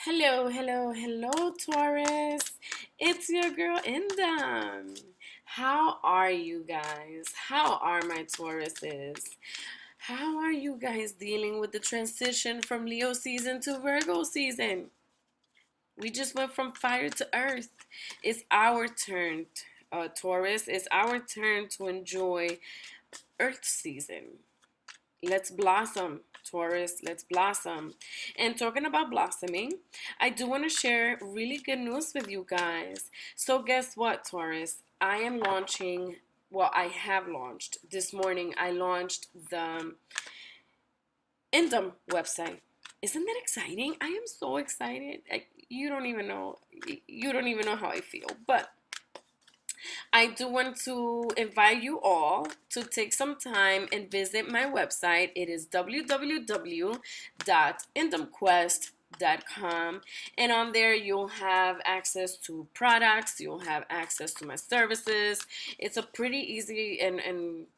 Hello, hello, hello, Taurus. It's your girl, Indam. How are you guys? How are my Tauruses? How are you guys dealing with the transition from Leo season to Virgo season? We just went from fire to earth. It's our turn, Taurus. It's our turn to enjoy earth season. Let's blossom, Taurus. Let's blossom. And talking about blossoming, I do want to share really good news with you guys. So, guess what, Taurus? I am launching, well, I have launched this morning. I launched the Indum website. Isn't that exciting? I am so excited. You don't even know. You don't even know how I feel. But I do want to invite you all to take some time and visit my website. It is www.indumquest.com, and on there you'll have access to products, you'll have access to my services. It's a pretty easy and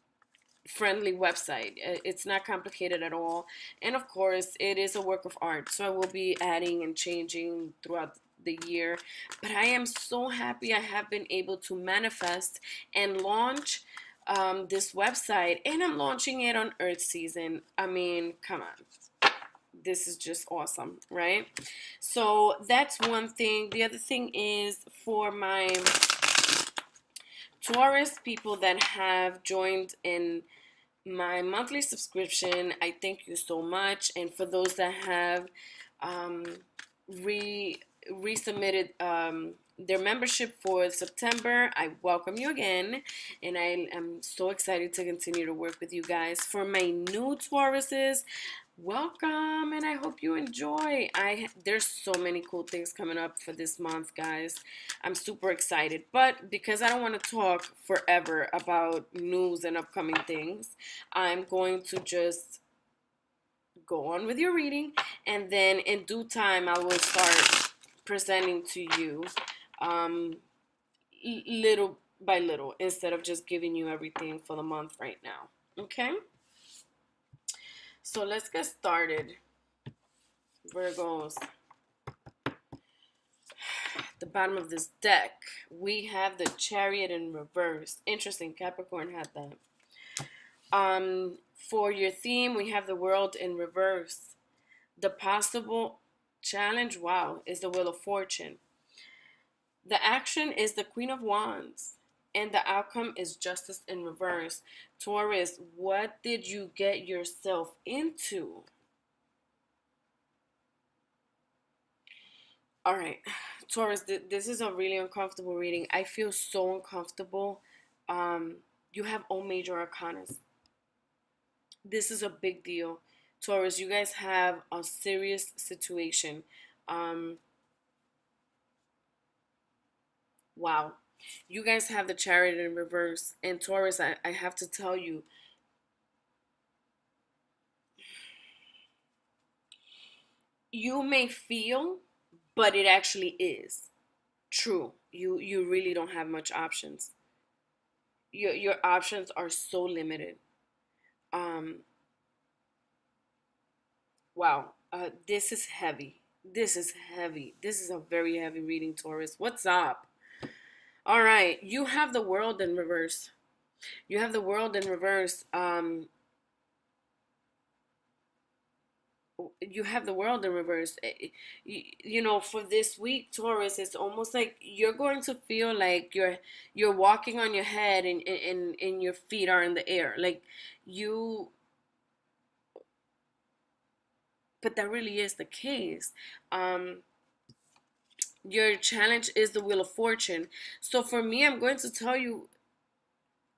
friendly website. It's not complicated at all. And of course, it is a work of art. So I will be adding and changing throughout the year. But I am so happy I have been able to manifest and launch this website. And I'm launching it on Earth season. I mean, come on. This is just awesome, right? So that's one thing. The other thing is for my Taurus people that have joined in my monthly subscription, I thank you so much. And for those that have um, resubmitted their membership for September, I welcome you again. And I am so excited to continue to work with you guys. For my new Tauruses, welcome, and I hope you enjoy. There's so many cool things coming up for this month, guys. I'm super excited, but because I don't want to talk forever about news and upcoming things, I'm going to just go on with your reading, and then in due time I will start presenting to you um, little by little instead of just giving you everything for the month right now. Okay, so let's get started. Virgos, the bottom of this deck, we have the Chariot in reverse. Interesting, Capricorn had that. For your theme, we have the World in reverse. The possible challenge, wow, is the Wheel of Fortune. The action is the Queen of Wands. And the outcome is Justice in reverse. Taurus, what did you get yourself into? All right, Taurus, this is a really uncomfortable reading. I feel so uncomfortable. Um, you have all major arcanas. This is a big deal. Taurus, you guys have a serious situation. Um, wow. You guys have the Chariot in reverse. And Taurus, I have to tell you, you may feel, but it actually is true. You really don't have much options. Your options are so limited. Um, wow. This is heavy. This is heavy. This is a very heavy reading, Taurus. What's up? All right. You have the World in reverse. You have the World in reverse. You have the World in reverse. You know, for this week, Taurus, it's almost like you're going to feel like you're walking on your head and your feet are in the air. Like you, but that really is the case. Um, your challenge is the Wheel of Fortune. So for me, I'm going to tell you,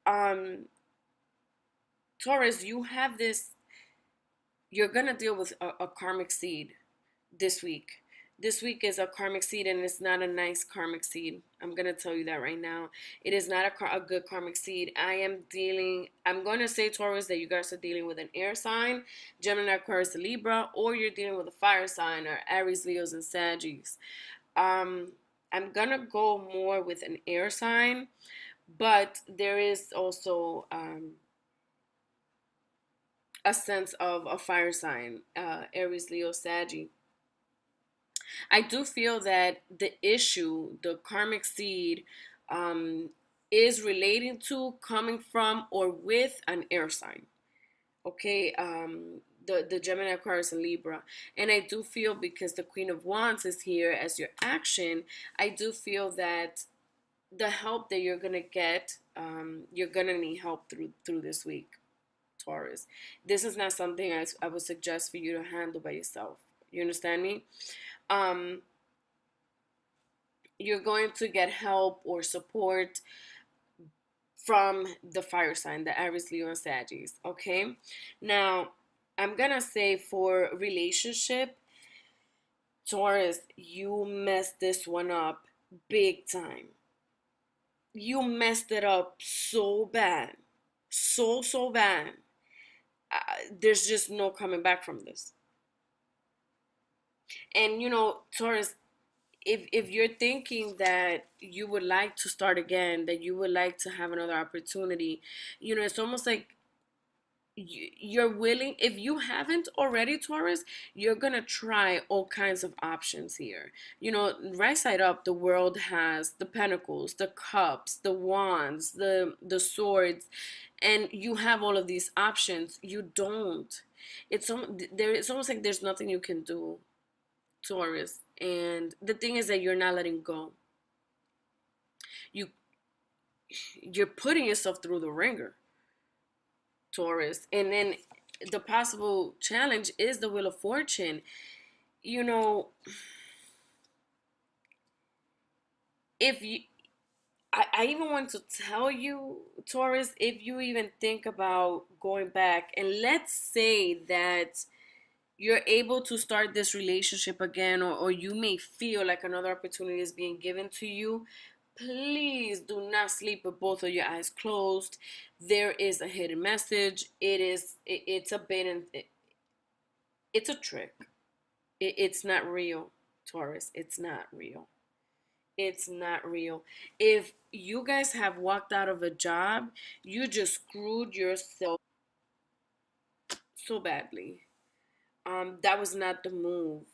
um, Taurus, you have this. You're gonna deal with a karmic seed this week. This week is a karmic seed, and it's not a nice karmic seed. I'm gonna tell you that right now. It is not a good karmic seed. I'm gonna say, Taurus, that you guys are dealing with an air sign, Gemini, Aquarius, Libra, or you're dealing with a fire sign, or Aries, Leos, and Sagittarius. Um, I'm gonna go more with an air sign, but there is also a sense of a fire sign, Aries, Leo, Sagittarius. I do feel that the issue, the karmic seed, um, is relating to, coming from, or with an air sign. Okay, the Gemini, Aquarius, and Libra. And I do feel, because the Queen of Wands is here as your action, I do feel that the help that you're gonna get, you're gonna need help through this week, Taurus. This is not something I would suggest for you to handle by yourself. You understand me? Um, you're going to get help or support from the fire sign, the Aries, Leo, and Sagittarius. Okay, now I'm gonna say, for relationship, Taurus, you messed this one up big time. You messed it up so bad, so bad. There's just no coming back from this. And Taurus, if you're thinking that you would like to start again, that you would like to have another opportunity, it's almost like you're willing. If you haven't already, Taurus, you're gonna try all kinds of options here. Right side up, the world has the pentacles, the cups, the wands, the swords, and you have all of these options. You don't. It's almost like there's nothing you can do, Taurus. And the thing is that you're not letting go. You you're putting yourself through the ringer, Taurus. And then the possible challenge is the Wheel of Fortune. You know, if you I even want to tell you, Taurus, if you even think about going back, and let's say that you're able to start this relationship again, or you may feel like another opportunity is being given to you, please do not sleep with both of your eyes closed. There is a hidden message. It's a bit, it's a trick. It's not real, Taurus. It's not real. It's not real. If you guys have walked out of a job, you just screwed yourself so badly. That was not the move.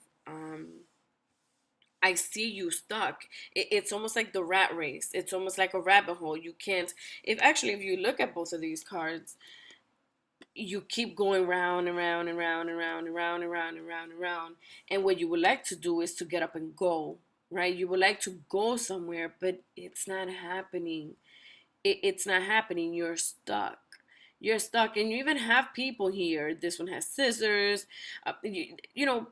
I see you stuck. It's almost like the rat race. It's almost like a rabbit hole. You can't. If you look at both of these cards, you keep going round and round and round and round and round and round and round and round. And what you would like to do is to get up and go, right? You would like to go somewhere, but it's not happening. It's not happening. You're stuck. You're stuck. And you even have people here. This one has scissors. You know,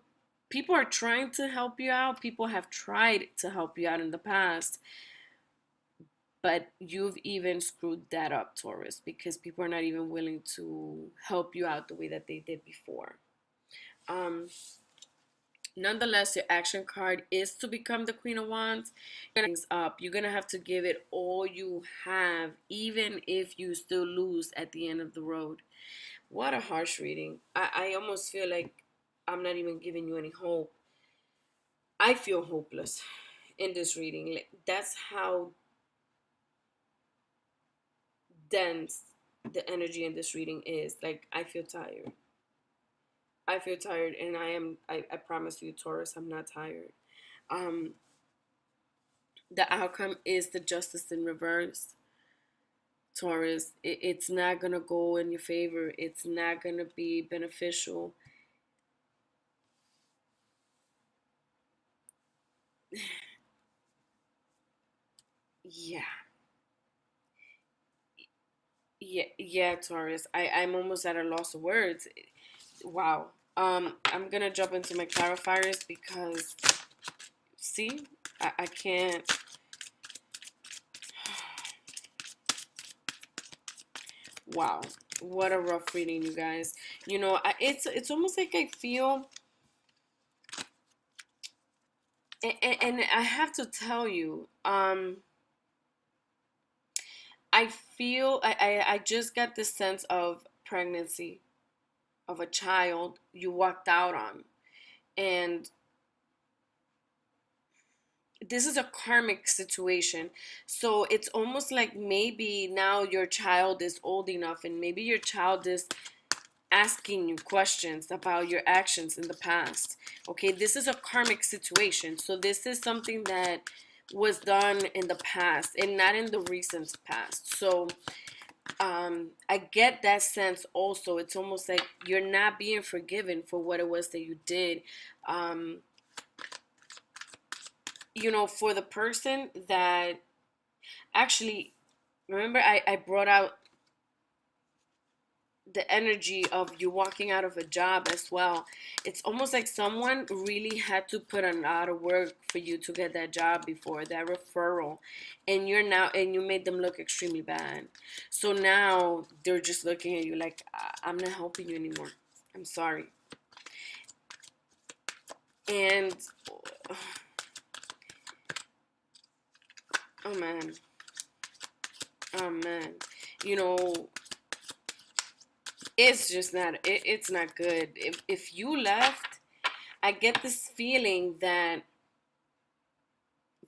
people are trying to help you out. People have tried to help you out in the past, but you've even screwed that up, Taurus, because people are not even willing to help you out the way that they did before. Um, Nonetheless, your action card is to become the Queen of Wands. Things up. You're gonna have to give it all you have, even if you still lose at the end of the road. What a harsh reading. I almost feel like I'm not even giving you any hope. I feel hopeless in this reading. Like, that's how dense the energy in this reading is. Like, I feel tired. I feel tired, and I promise you, Taurus, I'm not tired. Um, the outcome is the Justice in reverse, Taurus. It's not gonna go in your favor. It's not gonna be beneficial. Yeah, yeah, Taurus. I'm almost at a loss of words. Wow. I'm gonna jump into my clarifiers because, see, I can't. Wow, what a rough reading, you guys. It's almost like I feel, and I have to tell you, I feel I just got this sense of pregnancy, of a child you walked out on, and this is a karmic situation. So it's almost like maybe now your child is old enough, and maybe your child is asking you questions about your actions in the past. Okay, this is a karmic situation. So this is something that was done in the past and not in the recent past. So I get that sense also. It's almost like you're not being forgiven for what it was that you did. Um, for the person that actually, remember, I brought out the energy of you walking out of a job as well. It's almost like someone really had to put a lot of work for you to get that job before that referral, and you made them look extremely bad. So now they're just looking at you like, I'm not helping you anymore. I'm sorry. And oh man, oh man, you know, it's just it's not good. If you left, I get this feeling that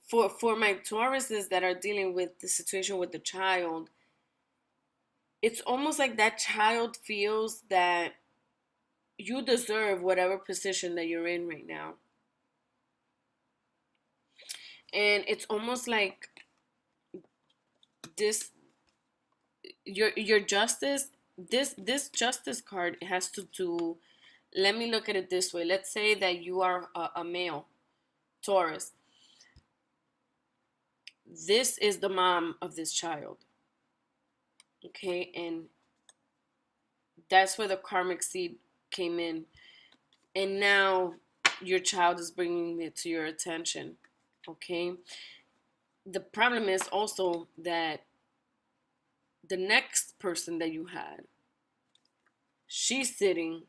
for my Tauruses that are dealing with the situation with the child, it's almost like that child feels that you deserve whatever position that you're in right now. And it's almost like this your justice, this justice card has to do, let me look at it this way. Let's say that you are a male Taurus. This is the mom of this child. Okay, and that's where the karmic seed came in. And now your child is bringing it to your attention. Okay, the problem is also that the next person that you had, she's sitting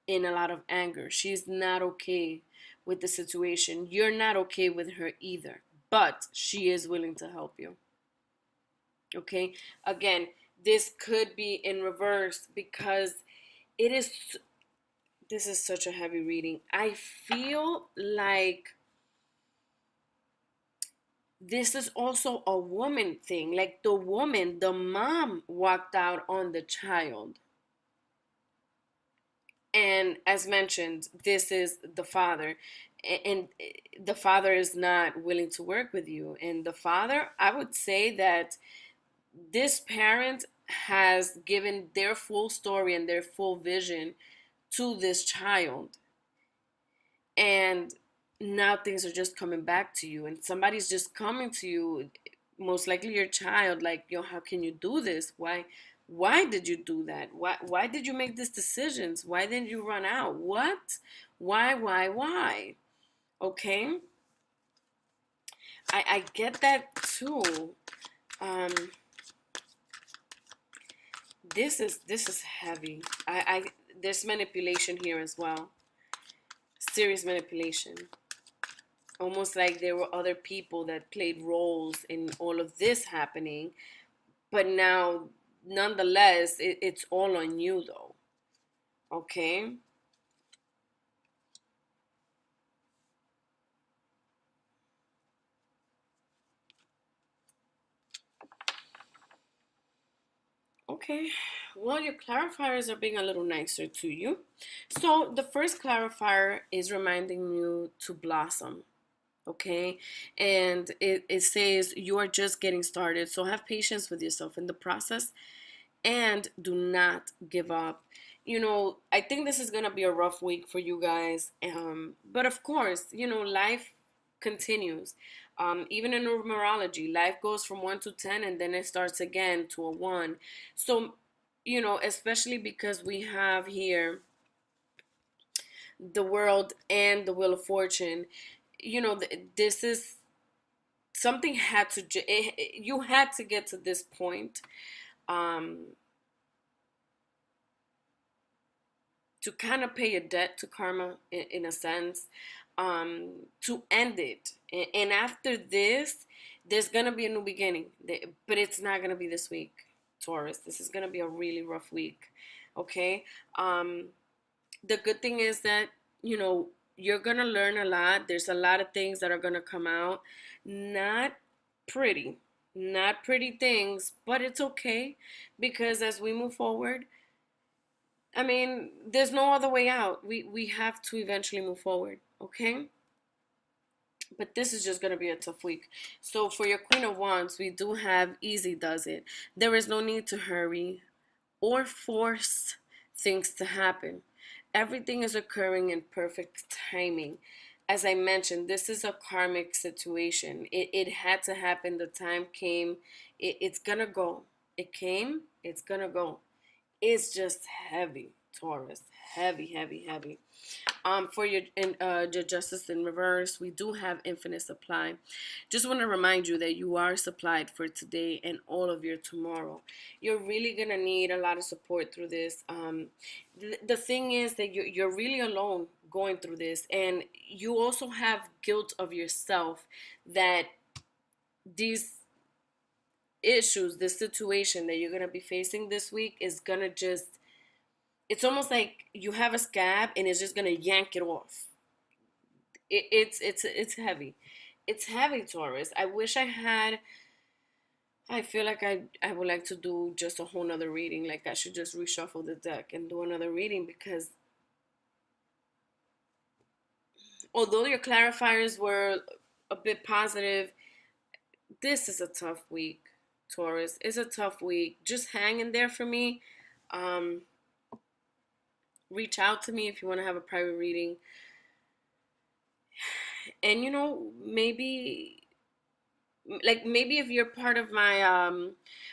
in a lot of anger. She's not okay with the situation. You're not okay with her either, but she is willing to help you. Okay, again, this could be in reverse because it is, this is such a heavy reading. I feel like this is also a woman thing. Like the woman, the mom walked out on the child. And as mentioned, this is the father. And the father is not willing to work with you. And the father, I would say that this parent has given their full story and their full vision to this child. And now things are just coming back to you, and somebody's just coming to you, most likely your child, like, yo, how can you do this? Why did you do that? Why did you make these decisions? Why didn't you run out? What? Why? Okay, I get that too. um this is heavy. I There's manipulation here as well, serious manipulation. Almost like there were other people that played roles in all of this happening, but now nonetheless it's all on you though. Okay, okay, well, your clarifiers are being a little nicer to you. So the first clarifier is reminding you to blossom. Okay, and it says you are just getting started, so have patience with yourself in the process and do not give up. I think this is gonna be a rough week for you guys, but of course, life continues. Even in numerology, life goes from 1 to 10 and then it starts again to a 1. So, especially because we have here the world and the wheel of fortune, this is something had to, you had to get to this point. Um, to kind of pay a debt to karma in a sense, to end it. And after this, there's going to be a new beginning, but it's not going to be this week, Taurus. This is going to be a really rough week. Okay. The good thing is that, you're going to learn a lot. There's a lot of things that are going to come out. Not pretty, not pretty things, but it's okay because as we move forward, I mean, there's no other way out. We have to eventually move forward, okay? But this is just going to be a tough week. So for your Queen of Wands, we do have easy does it. There is no need to hurry or force things to happen. Everything is occurring in perfect timing. As I mentioned, this is a karmic situation. It had to happen. The time came. It's going to go. It came. It's going to go. It's just heavy, Taurus. Heavy, heavy, heavy. For your justice in reverse, we do have infinite supply. Just want to remind you that you are supplied for today and all of your tomorrow. You're really gonna need a lot of support through this. The thing is that you're really alone going through this, and you also have guilt of yourself that these issues, this situation that you're gonna be facing this week is gonna just, it's almost like you have a scab and it's just gonna yank it off. It's heavy. It's heavy, Taurus. I wish I had. I feel like I would like to do just a whole nother reading. Like I should just reshuffle the deck and do another reading because although your clarifiers were a bit positive, this is a tough week, Taurus. It's a tough week. Just hang in there for me. Um, Reach out to me if you want to have a private reading. And maybe if you're part of my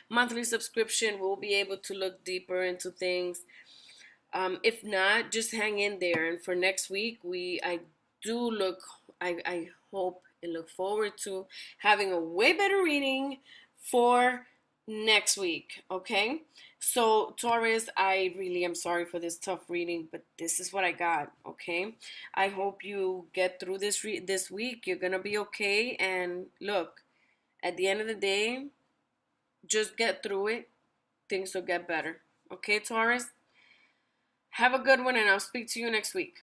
monthly subscription, we'll be able to look deeper into things. If not, just hang in there. And for next week, do look, I hope and look forward to having a way better reading for next week. Okay. So Taurus, I really am sorry for this tough reading, but this is what I got. Okay. I hope you get through this week. You're gonna be okay. And look, at the end of the day, just get through it. Things will get better. Okay, Taurus? Have a good one, and I'll speak to you next week.